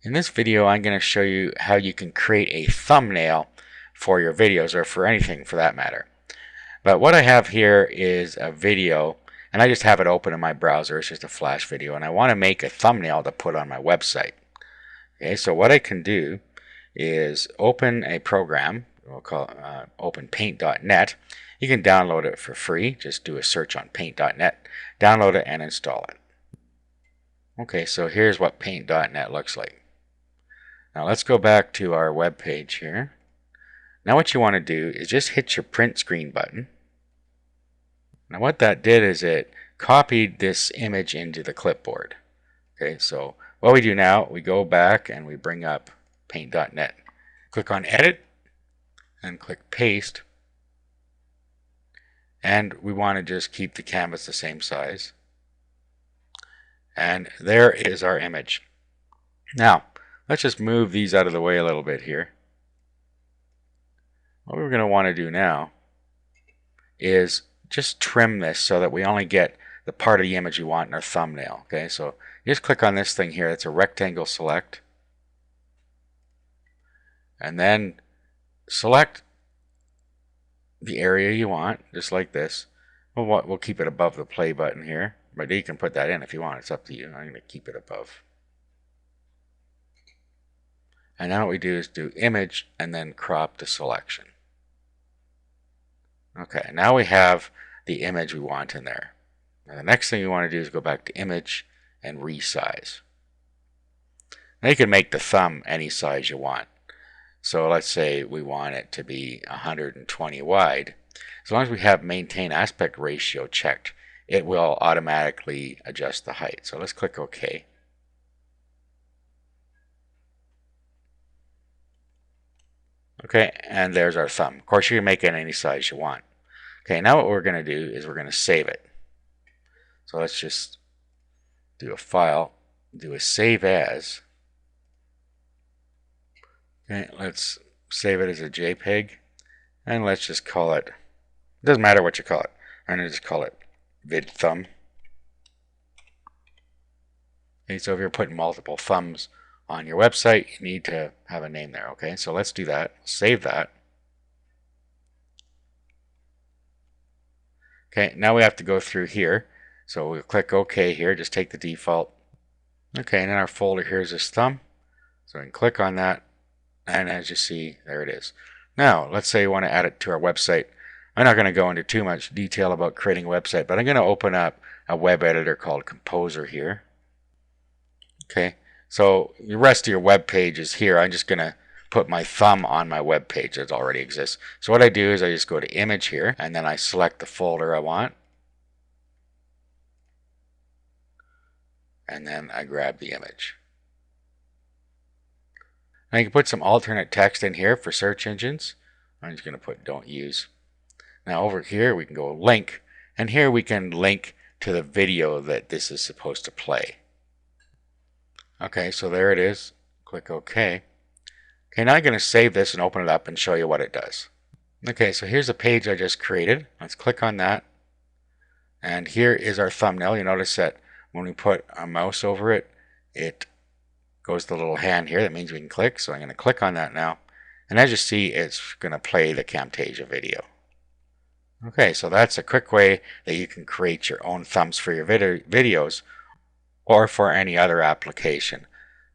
In this video, I'm going to show you how you can create a thumbnail for your videos, or for anything for that matter. But what I have here is a video, and I just have it open in my browser. It's just a flash video, and I want to make a thumbnail to put on my website. Okay, so what I can do is open a program. We'll call open paint.net. You can download it for free. Just do a search on paint.net, download it, and install it. Okay, so here's what paint.net looks like. Now let's go back to our web page here. Now what you want to do is just hit your print screen button. Now what that did is it copied this image into the clipboard. Okay, so what we do now, we go back and we bring up paint.net. Click on edit and click paste. And we want to just keep the canvas the same size. And there is our image. Now, let's just move these out of the way a little bit here. What we're going to want to do now is just trim this so that we only get the part of the image we want in our thumbnail. Okay, so you just click on this thing here. It's a rectangle select. And then select the area you want, just like this. We'll keep it above the play button here. But you can put that in if you want. It's up to you. I'm going to keep it above. And now what we do is do image and then crop the selection. Okay, now we have the image we want in there. Now the next thing you want to do is go back to image and resize. Now you can make the thumb any size you want. So let's say we want it to be 120 wide. As long as we have maintain aspect ratio checked, it will automatically adjust the height. So let's click OK. Okay, and there's our thumb. Of course, you can make it any size you want. Okay, now what we're going to do is we're going to save it. So let's just do a file, do a save as. Okay, let's save it as a JPEG, and let's just call it, it doesn't matter what you call it. I'm going to just call it vidthumb. Okay, so if you're putting multiple thumbs on your website, you need to have a name there. Okay, so let's do that. Save that. Okay, now we have to go through here. So we'll click OK here. Just take the default. Okay, and in our folder here's this thumb. So we can click on that, and as you see, there it is. Now, let's say you want to add it to our website. I'm not going to go into too much detail about creating a website, but I'm going to open up a web editor called Composer here. Okay. So the rest of your web page is here. I'm just going to put my thumb on my web page that already exists. So what I do is I just go to image here, and then I select the folder I want. And then I grab the image. Now you can put some alternate text in here for search engines. I'm just going to put don't use. Now over here we can go link, and here we can link to the video that this is supposed to play. Okay, so there it is. Click OK. Okay, now I'm going to save this and open it up and show you what it does. Okay, so here's a page I just created. Let's click on that. And here is our thumbnail. You notice that when we put a mouse over it, it goes the little hand here. That means we can click. So I'm going to click on that now. And as you see, it's going to play the Camtasia video. Okay, so that's a quick way that you can create your own thumbs for your videos, or for any other application.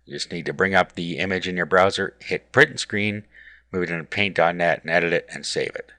You just need to bring up the image in your browser, hit print screen, move it into paint.net and edit it and save it.